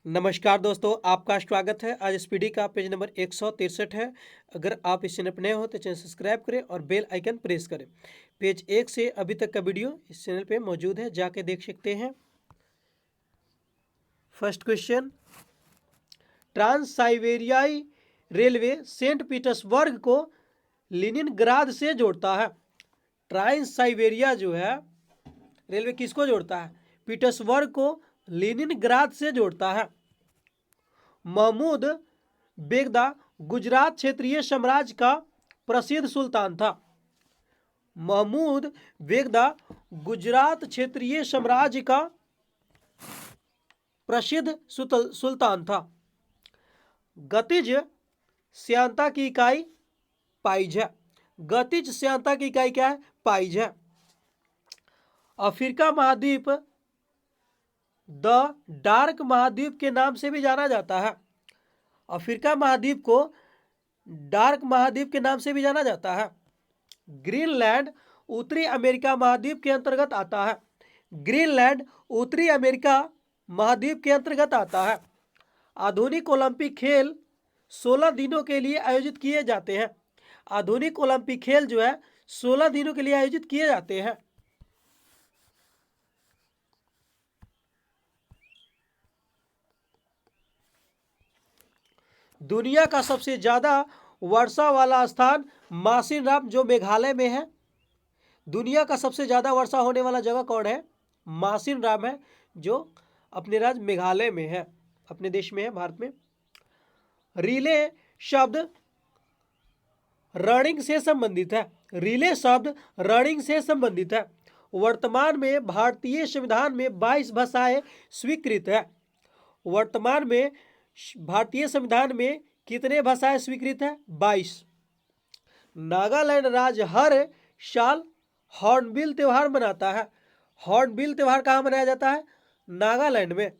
नमस्कार दोस्तों, आपका स्वागत है। आज इस पीढ़ी का पेज नंबर 163 है। अगर आप इस चैनल पर नए हो तो चैनल सब्सक्राइब करें और बेल आइकन प्रेस करें। पेज 1 से अभी तक का वीडियो इस चैनल पे मौजूद है, जाके देख सकते हैं। फर्स्ट क्वेश्चन, ट्रांस साइबेरियाई रेलवे सेंट पीटर्सबर्ग को लेनिनग्राद से जोड़ता है। ट्रांस साइबेरिया जो है रेलवे किसको जोड़ता है? पीटर्सबर्ग को लेनिनग्राद से जोड़ता है। महमूद बेगदा गुजरात क्षेत्रीय साम्राज्य का प्रसिद्ध सुल्तान था। महमूद बेगदा गुजरात क्षेत्रीय साम्राज्य का प्रसिद्ध सुल्तान था। गतिज श्यानता की इकाई पाइज है। गतिज श्यानता की इकाई क्या है? पाइज है। अफ्रीका महाद्वीप द डार्क महाद्वीप के नाम से भी जाना जाता है। अफ्रीका महाद्वीप को डार्क महाद्वीप के नाम से भी जाना जाता है। ग्रीनलैंड उत्तरी अमेरिका महाद्वीप के अंतर्गत आता है। ग्रीनलैंड उत्तरी अमेरिका महाद्वीप के अंतर्गत आता है। आधुनिक ओलंपिक खेल 16 दिनों के लिए आयोजित किए जाते हैं। आधुनिक ओलंपिक खेल जो है 16 दिनों के लिए आयोजित किए जाते हैं। दुनिया का सबसे ज्यादा वर्षा वाला स्थान मासिनराम जो मेघालय में है। दुनिया का सबसे ज्यादा वर्षा होने वाला जगह कौन है? मासिनराम है, जो अपने राज्य मेघालय में है, अपने देश में है, भारत में। रिले शब्द रनिंग से संबंधित है। रिले शब्द रनिंग से संबंधित है। वर्तमान में भारतीय संविधान में 22 भाषाएं स्वीकृत है। वर्तमान में भारतीय संविधान में कितने भाषाएं स्वीकृत है? 22। नागालैंड राज्य हर साल हॉर्नबिल त्योहार मनाता है। हॉर्नबिल त्योहार कहाँ मनाया जाता है? नागालैंड में।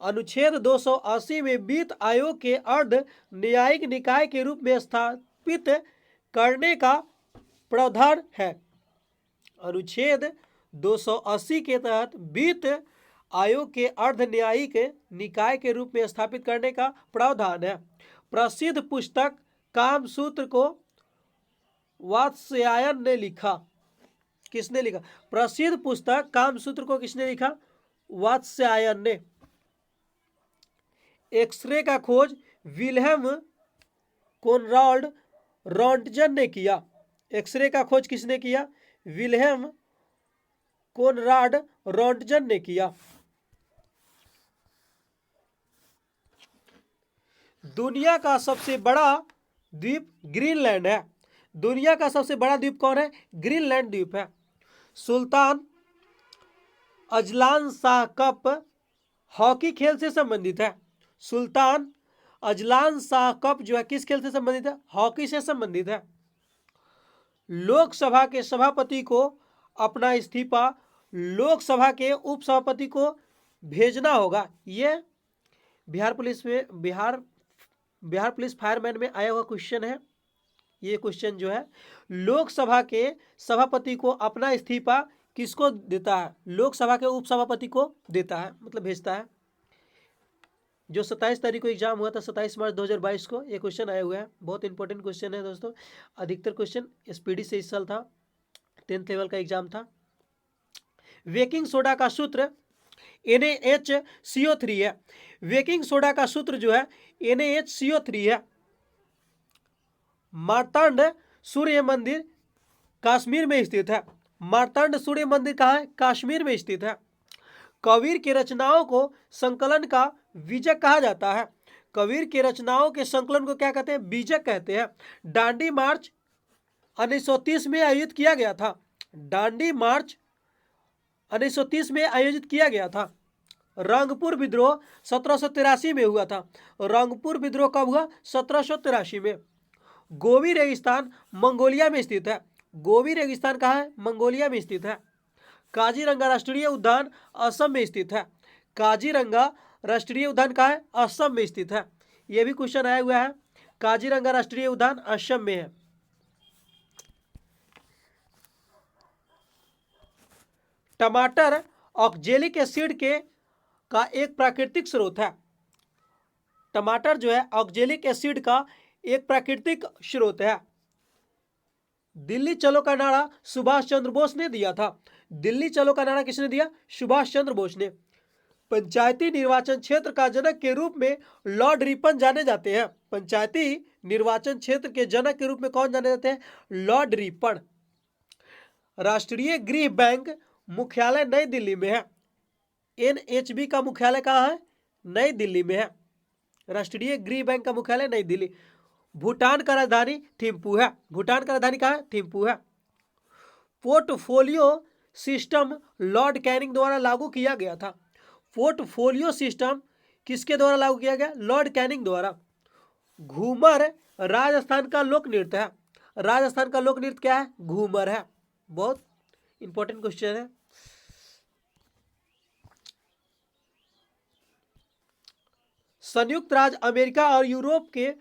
अनुच्छेद 280 में वित्त आयोग के अर्ध न्यायिक निकाय के रूप में स्थापित करने का प्रावधान है। अनुच्छेद 280 के तहत वित्त आयोग के अर्ध न्यायिक निकाय के रूप में स्थापित करने का प्रावधान है। प्रसिद्ध पुस्तक कामसूत्र को वात्स्यायन ने लिखा। किसने लिखा? प्रसिद्ध पुस्तक कामसूत्र को किसने लिखा? वात्स्यायन ने। एक्सरे का खोज विल्हेम कोनराड रॉन्टजन ने किया। एक्सरे का खोज किसने किया? विल्हेम कोनराड रॉन्टजन ने किया। दुनिया का सबसे बड़ा द्वीप ग्रीनलैंड है। दुनिया का सबसे बड़ा द्वीप कौन है? ग्रीनलैंड द्वीप है। Sultan Azlan Shah cup hockey खेल से संबंधित है। सुल्तान अजलान शाह कप जो है किस खेल से संबंधित है? हॉकी से संबंधित है। लोकसभा के सभापति को अपना इस्तीफा लोकसभा के उपसभापति को भेजना होगा। यह बिहार पुलिस फायरमैन में आया हुआ क्वेश्चन है। ये क्वेश्चन जो है लोकसभा के सभापति को अपना इस्तीफा किसको देता है? लोकसभा के उपसभापति को देता है, मतलब भेजता है। जो 27 तारीख को एग्जाम हुआ था, 27 मार्च 2022 को, ये क्वेश्चन आया हुआ है। बहुत इंपॉर्टेंट क्वेश्चन है दोस्तों। अधिकतर क्वेश्चन एसपीडी से इस साल था, 10th लेवल का एग्जाम था। बेकिंग सोडा का सूत्र NaHCO3 है। बेकिंग सोडा का सूत्र जो है NaHCO3 है। मार्तांड सूर्य मंदिर कश्मीर में स्थित है। मार्तांड सूर्य मंदिर कहाँ है? कश्मीर में स्थित है। कबीर की रचनाओं को संकलन का बीजक कहा जाता है। कबीर की रचनाओं के संकलन को क्या कहते हैं? बीजक कहते हैं। दांडी मार्च 1930 में आयोजित किया गया था। दांडी मार्च 1930 में आयोजित किया गया था। रंगपुर विद्रोह 1783 में हुआ था। रंगपुर विद्रोह कब हुआ? 1783 में। गोबी रेगिस्तान मंगोलिया में स्थित है। गोबी रेगिस्तान कहाँ है? मंगोलिया में स्थित है। काजीरंगा राष्ट्रीय उद्यान असम में स्थित है। काजीरंगा राष्ट्रीय उद्यान कहाँ है? असम में स्थित है। यह भी क्वेश्चन आया हुआ है। काजीरंगा राष्ट्रीय उद्यान असम में है। टमाटर ऑक्जेलिक एसिड के का एक प्राकृतिक स्रोत है। टमाटर जो है ऑक्जेलिक एसिड का एक प्राकृतिक स्रोत है। दिल्ली चलो का नारा सुभाष चंद्र बोस ने दिया था। दिल्ली चलो का नारा किसने दिया? सुभाष चंद्र बोस ने। पंचायती निर्वाचन क्षेत्र का जनक के रूप में लॉर्ड रिपन जाने जाते हैं। पंचायती निर्वाचन क्षेत्र के जनक के रूप में कौन जाने जाते हैं? Lord Ripon. राष्ट्रीय गृह बैंक मुख्यालय नई दिल्ली में है। एनएचबी का मुख्यालय कहाँ है? नई दिल्ली में है। राष्ट्रीय गृह बैंक का मुख्यालय नई दिल्ली। भूटान का राजधानी थिम्पू है। भूटान का राजधानी कहाँ है? थिम्पू है। पोर्टफोलियो सिस्टम लॉर्ड कैनिंग द्वारा लागू किया गया था। पोर्टफोलियो सिस्टम किसके द्वारा लागू किया गया? लॉर्ड कैनिंग द्वारा। घूमर राजस्थान का लोक नृत्य है। राजस्थान का लोक नृत्य क्या है? घूमर है। बहुत इंपॉर्टेंट क्वेश्चन है। संयुक्त राज्य अमेरिका और यूरोप के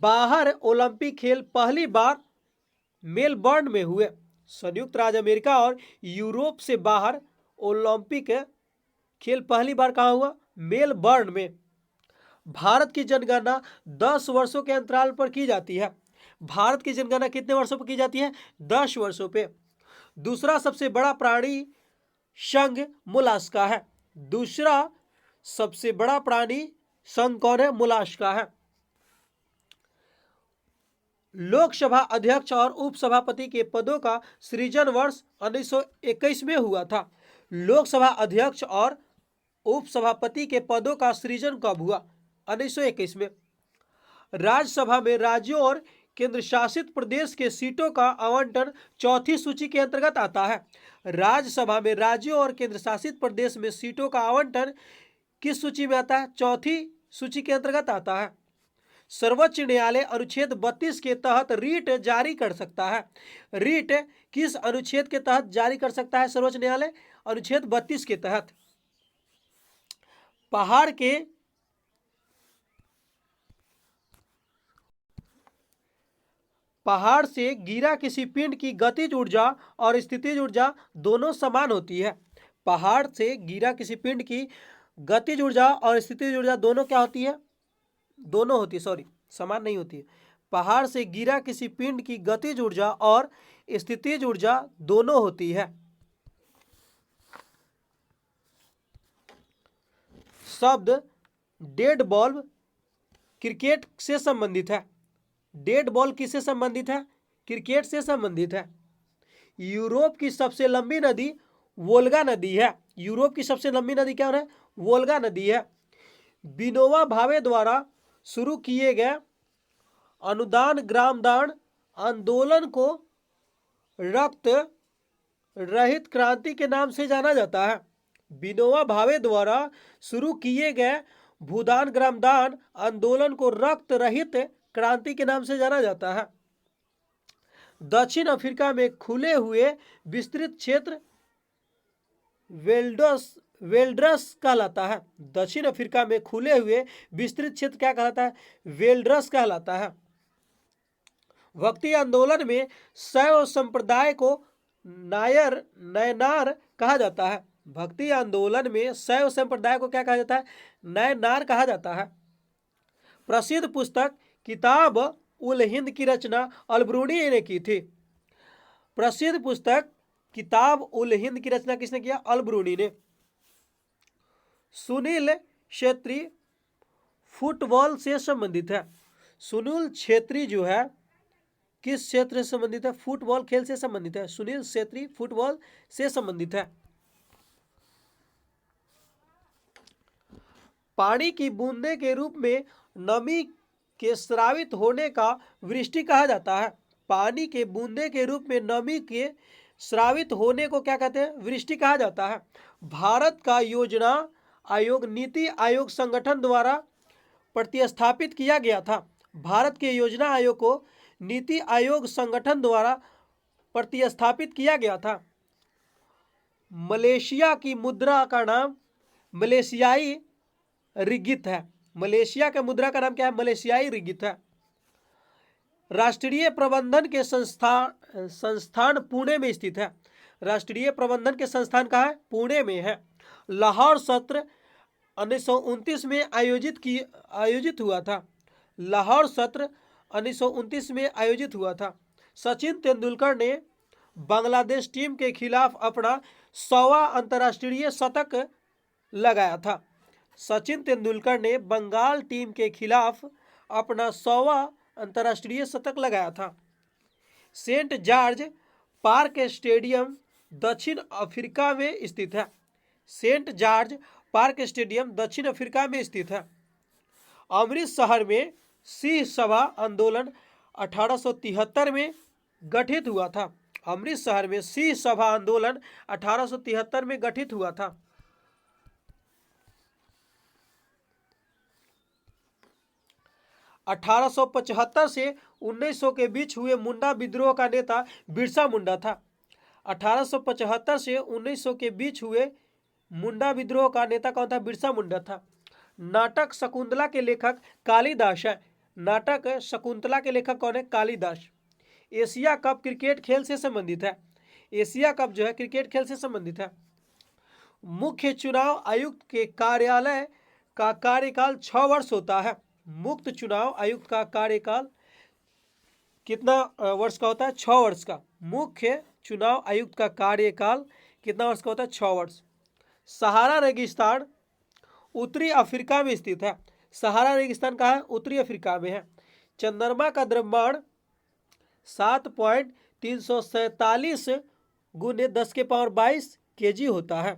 बाहर ओलंपिक खेल पहली बार मेलबर्न में हुए। संयुक्त राज्य अमेरिका और यूरोप से बाहर ओलंपिक खेल पहली बार कहाँ हुआ? मेलबर्न में। भारत की जनगणना 10 वर्षों के अंतराल पर की जाती है। भारत की जनगणना कितने वर्षों पर की जाती है? 10 वर्षों पे। दूसरा सबसे बड़ा प्राणी संघ मोलास्का है। दूसरा सबसे बड़ा प्राणी संघ कौन है? मोलास्का है। लोकसभा अध्यक्ष और उपसभापति के पदों का सृजन वर्ष 1921 में हुआ था। लोकसभा अध्यक्ष और उपसभापति के पदों का सृजन कब हुआ? 1921 में। राज्यसभा में राज्यों और केंद्र शासित प्रदेश के सीटों का आवंटन चौथी सूची के अंतर्गत आता है। राज्यसभा में राज्यों और केंद्र शासित प्रदेश में सीटों का आवंटन किस सूची में आता है? चौथी सूची के अंतर्गत आता है। सर्वोच्च न्यायालय अनुच्छेद 32 के तहत रीट जारी कर सकता है। रीट किस अनुच्छेद के तहत जारी कर सकता है सर्वोच्च न्यायालय? अनुच्छेद 32 के तहत। पहाड़ से गिरा किसी पिंड की गतिज ऊर्जा और स्थितिज ऊर्जा दोनों समान होती है। पहाड़ से गिरा किसी पिंड की गतिज ऊर्जा और स्थितिज ऊर्जा दोनों क्या होती है? दोनों होती है, सॉरी, समान नहीं होती है। पहाड़ से गिरा किसी पिंड की गतिज ऊर्जा और स्थितिज ऊर्जा दोनों होती है। शब्द डेड बॉल क्रिकेट से संबंधित है। डेड बॉल किससे संबंधित है? क्रिकेट से संबंधित है। यूरोप की सबसे लंबी नदी वोल्गा नदी है। यूरोप की सबसे लंबी नदी क्या है? वोल्गा नदी है। विनोबा भावे द्वारा शुरू किए गए अनुदान ग्रामदान आंदोलन को रक्त रहित क्रांति के नाम से जाना जाता है। विनोबा भावे द्वारा शुरू किए गए भूदान ग्रामदान आंदोलन को रक्त रहित क्रांति के नाम से जाना जाता है। दक्षिण अफ्रीका में खुले हुए विस्तृत क्षेत्र वेल्ड्रस कहलाता है। दक्षिण अफ्रीका में खुले हुए विस्तृत क्षेत्र क्या कहलाता है? वेल्ड्रस कहलाता है। भक्ति आंदोलन में शैव संप्रदाय को नयनार कहा जाता है। भक्ति आंदोलन में शैव संप्रदाय को क्या कहा जाता है? नयनार कहा जाता है। प्रसिद्ध पुस्तक किताब उल हिंद की रचना अलब्रूनी ने की थी। प्रसिद्ध पुस्तक किताब उल हिंद की रचना किसने किया? अलब्रूनी ने। सुनील छेत्री फुटबॉल से संबंधित है। सुनील छेत्री जो है किस क्षेत्र से संबंधित है? फुटबॉल खेल से संबंधित है। सुनील छेत्री फुटबॉल से संबंधित है। पानी की बूंदे के रूप में नमी के स्रावित होने का वृष्टि कहा जाता है। पानी के बूंदे के रूप में नमी के स्रावित होने को क्या कहते हैं? वृष्टि कहा जाता है। भारत का योजना आयोग नीति आयोग संगठन द्वारा प्रतिस्थापित किया गया था। भारत के योजना आयोग को नीति आयोग संगठन द्वारा प्रतिस्थापित किया गया था। मलेशिया की मुद्रा का नाम मलेशियाई रिगित है। मलेशिया के मुद्रा का नाम क्या है? मलेशियाई रिगित है। राष्ट्रीय प्रबंधन के संस्थान पुणे में स्थित है। राष्ट्रीय प्रबंधन के संस्थान कहाँ है? पुणे में है। लाहौर सत्र 1929 में आयोजित हुआ था। लाहौर सत्र 1929 में आयोजित हुआ था। सचिन तेंदुलकर ने बांग्लादेश टीम के खिलाफ अपना 100वां अंतर्राष्ट्रीय शतक लगाया था। सचिन तेंदुलकर ने बंगाल टीम के खिलाफ अपना 100वां अंतर्राष्ट्रीय शतक लगाया था। सेंट जॉर्ज पार्क स्टेडियम दक्षिण अफ्रीका में स्थित है। सेंट जॉर्ज पार्क स्टेडियम दक्षिण अफ्रीका में स्थित है। अमृतसर में सिंह सभा आंदोलन 1873 में गठित हुआ था। अमृतसर में सिंह सभा आंदोलन 1873 में गठित हुआ था। अठारह सौ 75 से 1900 के बीच हुए मुंडा विद्रोह का नेता बिरसा मुंडा था। 1875 से 1900 के बीच हुए मुंडा विद्रोह का नेता कौन था? बिरसा मुंडा था। नाटक शकुंतला के लेखक कालिदास है। नाटक शकुंतला के लेखक कौन है? कालिदास। एशिया कप क्रिकेट खेल से संबंधित है। एशिया कप जो है क्रिकेट खेल से संबंधित है। मुख्य चुनाव आयुक्त के कार्यालय का कार्यकाल 6 वर्ष होता है। मुख्य चुनाव आयुक्त का कार्यकाल कितना वर्ष का होता है? 6 वर्ष का। मुख्य चुनाव आयुक्त का कार्यकाल कितना वर्ष का होता है? 6 वर्ष। सहारा रेगिस्तान उत्तरी अफ्रीका में स्थित है। सहारा रेगिस्तान कहाँ है? उत्तरी अफ्रीका में है। चंद्रमा का द्रव्यमान 7.347 गुने 10⁻22 kg होता है।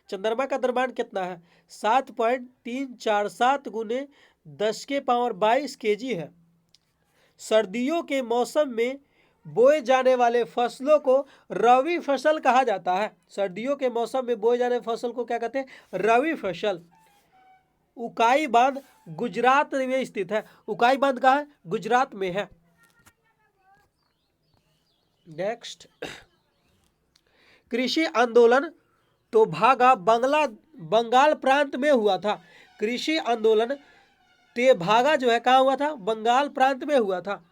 चंद्रमा का द्रव्यमान कितना है? 7.347 गुने 10⁻22 kg है। सर्दियों के मौसम में बोए जाने वाले फसलों को रबी फसल कहा जाता है। सर्दियों के मौसम में बोए जाने फसल को क्या कहते हैं? रबी फसल। उकाई बांध गुजरात में स्थित है। उकाई बांध कहाँ है? गुजरात में है। नेक्स्ट, कृषि आंदोलन तो भागा बंगाल प्रांत में हुआ था। कृषि आंदोलन ते भागा जो है कहाँ हुआ था? बंगाल प्रांत में हुआ था।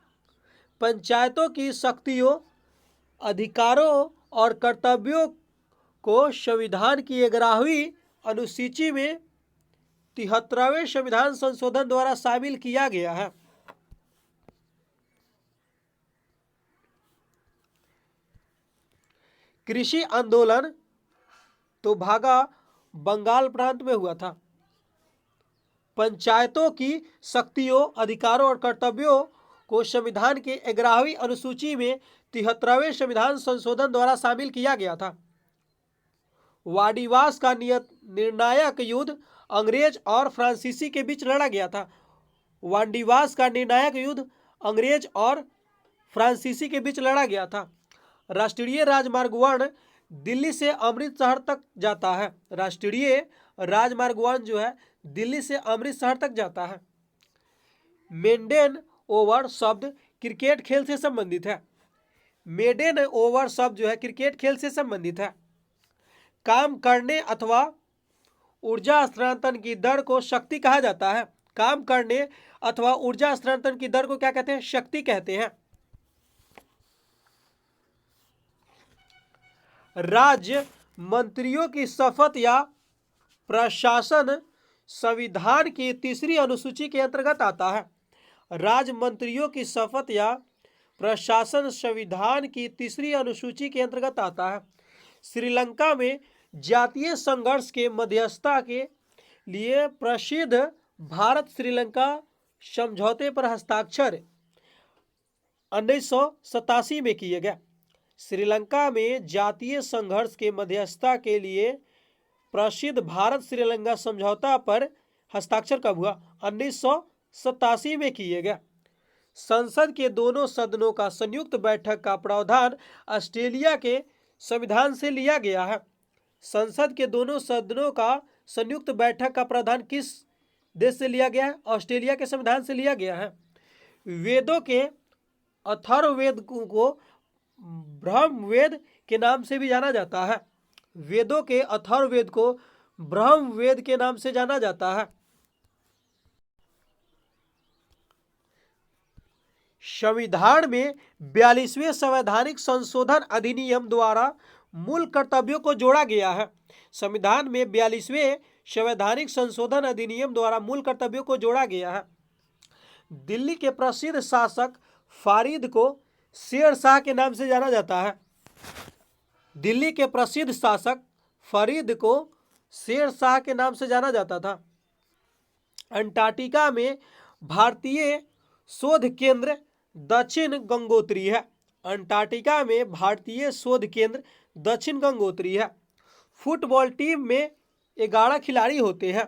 पंचायतों की शक्तियों, अधिकारों और कर्तव्यों को संविधान की 11वीं अनुसूची में 73वें संविधान संशोधन द्वारा शामिल किया गया है। कृषि आंदोलन तो भागा बंगाल प्रांत में हुआ था। पंचायतों की शक्तियों, अधिकारों और कर्तव्यों को संविधान के 11वीं अनुसूची में 73वें संविधान संशोधन द्वारा शामिल किया गया था। वाडिवास का निर्णायक युद्ध अंग्रेज और फ्रांसीसी के बीच लड़ा गया था। वाडिवास का निर्णायक युद्ध अंग्रेज और फ्रांसीसी के बीच लड़ा गया था। राष्ट्रीय राजमार्ग 1 दिल्ली से अमृतसर तक जाता है। राष्ट्रीय राजमार्ग 1 जो है दिल्ली से अमृतसर तक जाता है। मेडन ओवर शब्द क्रिकेट खेल से संबंधित है। मेडन ओवर शब्द जो है क्रिकेट खेल से संबंधित है। काम करने अथवा ऊर्जा हस्तांतरण की दर को शक्ति कहा जाता है। काम करने अथवा ऊर्जा हस्तांतरण की दर को क्या कहते हैं? शक्ति कहते हैं। राज्य मंत्रियों की शपथ या प्रशासन संविधान की 3री अनुसूची के अंतर्गत आता है। राज्य मंत्रियों की शपथ या प्रशासन संविधान की 3री अनुसूची के अंतर्गत आता है। श्रीलंका में जातीय संघर्ष के मध्यस्थता के लिए प्रसिद्ध भारत श्रीलंका समझौते पर हस्ताक्षर 1987 में किए गए। श्रीलंका में जातीय संघर्ष के मध्यस्थता के लिए प्रसिद्ध भारत श्रीलंका समझौता पर हस्ताक्षर कब हुआ? 1987 में किए गए। संसद के दोनों सदनों का संयुक्त बैठक का प्रावधान ऑस्ट्रेलिया के संविधान से लिया गया है। संसद के दोनों सदनों का संयुक्त बैठक का प्रावधान किस देश से लिया गया है? ऑस्ट्रेलिया के संविधान से लिया गया है। वेदों के अथर्ववेद को ब्रह्मवेद के नाम से भी जाना जाता है। वेदों के अथर्ववेद को ब्रह्मवेद के नाम से जाना जाता है। संविधान में 42वें संवैधानिक संशोधन अधिनियम द्वारा मूल कर्तव्यों को जोड़ा गया है। संविधान में 42वें संवैधानिक संशोधन अधिनियम द्वारा मूल कर्तव्यों को जोड़ा गया है। दिल्ली के प्रसिद्ध शासक फारिद को शेर शाह के नाम से जाना जाता है। दिल्ली के प्रसिद्ध शासक फरीद को शेर शाह के नाम से जाना जाता था। अंटार्कटिका में भारतीय शोध केंद्र दक्षिण गंगोत्री है। अंटार्कटिका में भारतीय शोध केंद्र दक्षिण गंगोत्री है। फुटबॉल टीम में 11 खिलाड़ी होते हैं।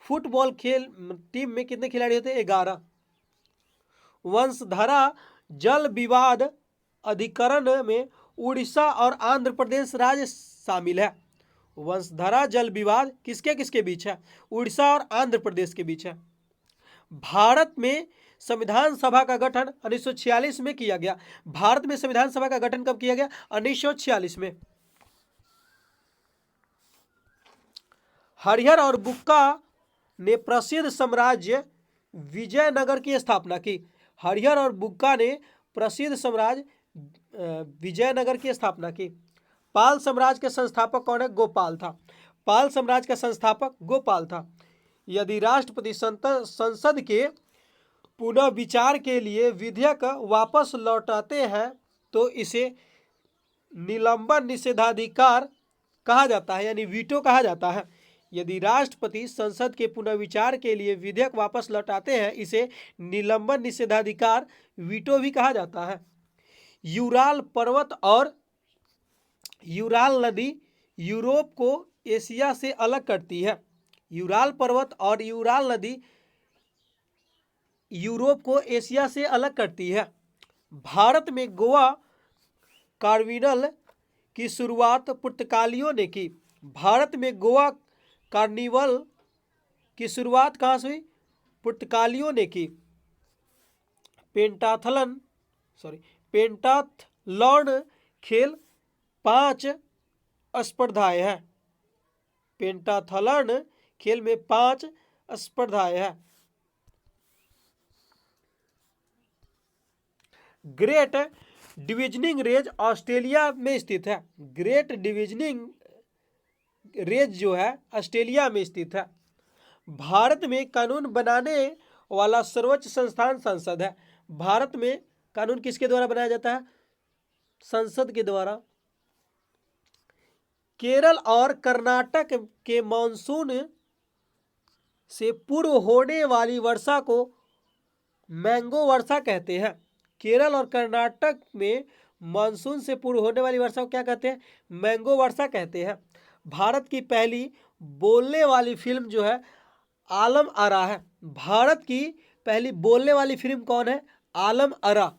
फुटबॉल खेल टीम में कितने खिलाड़ी होते हैं? 11। वंशधारा जल विवाद अधिकरण में उड़ीसा और आंध्र प्रदेश राज्य शामिल है। वंशधारा जल विवाद किसके किसके बीच है? उड़ीसा और आंध्र प्रदेश के बीच है। भारत में संविधान सभा का गठन 1946 में किया गया। भारत में संविधान सभा का गठन कब किया गया? 1946 में। हरिहर और बुक्का ने प्रसिद्ध साम्राज्य विजयनगर की स्थापना की। हरिहर और बुक्का ने प्रसिद्ध साम्राज्य विजयनगर की स्थापना की। पाल साम्राज्य के संस्थापक कौन है? गोपाल था। पाल साम्राज्य का संस्थापक गोपाल था। यदि राष्ट्रपति संसद के पुनः विचार के लिए विधेयक वापस लौटाते हैं तो इसे निलंबन निषेधाधिकार कहा जाता है, यानी वीटो कहा जाता है। यदि राष्ट्रपति संसद के पुनर्विचार के लिए विधेयक वापस लौटाते हैं इसे निलंबन निषेधाधिकार वीटो भी कहा जाता है। यूराल पर्वत और यूराल नदी यूरोप को एशिया से अलग करती है। यूराल पर्वत और यूराल नदी यूरोप को एशिया से अलग करती है। भारत में गोवा कार्निवल की शुरुआत पुर्तगालियों ने की। भारत में गोवा कार्निवल की शुरुआत कहाँ से हुई? पुर्तगालियों ने की। पेंटाथलन खेल 5 स्पर्धाएं हैं। पेंटाथलन खेल में 5 स्पर्धाएं हैं। ग्रेट डिवीजनिंग रेंज ऑस्ट्रेलिया में स्थित है। ग्रेट डिवीजनिंग रेंज जो है ऑस्ट्रेलिया में स्थित है। भारत में कानून बनाने वाला सर्वोच्च संस्थान संसद है। भारत में कानून किसके द्वारा बनाया जाता है? संसद के द्वारा। केरल और कर्नाटक के मानसून से पूर्व होने वाली वर्षा को मैंगो वर्षा कहते हैं। केरल और कर्नाटक में मानसून से पूर्व होने वाली वर्षा को क्या कहते हैं? मैंगो वर्षा कहते हैं। भारत की पहली बोलने वाली फिल्म जो है आलम आरा है। भारत की पहली बोलने वाली फिल्म कौन है? आलम आरा।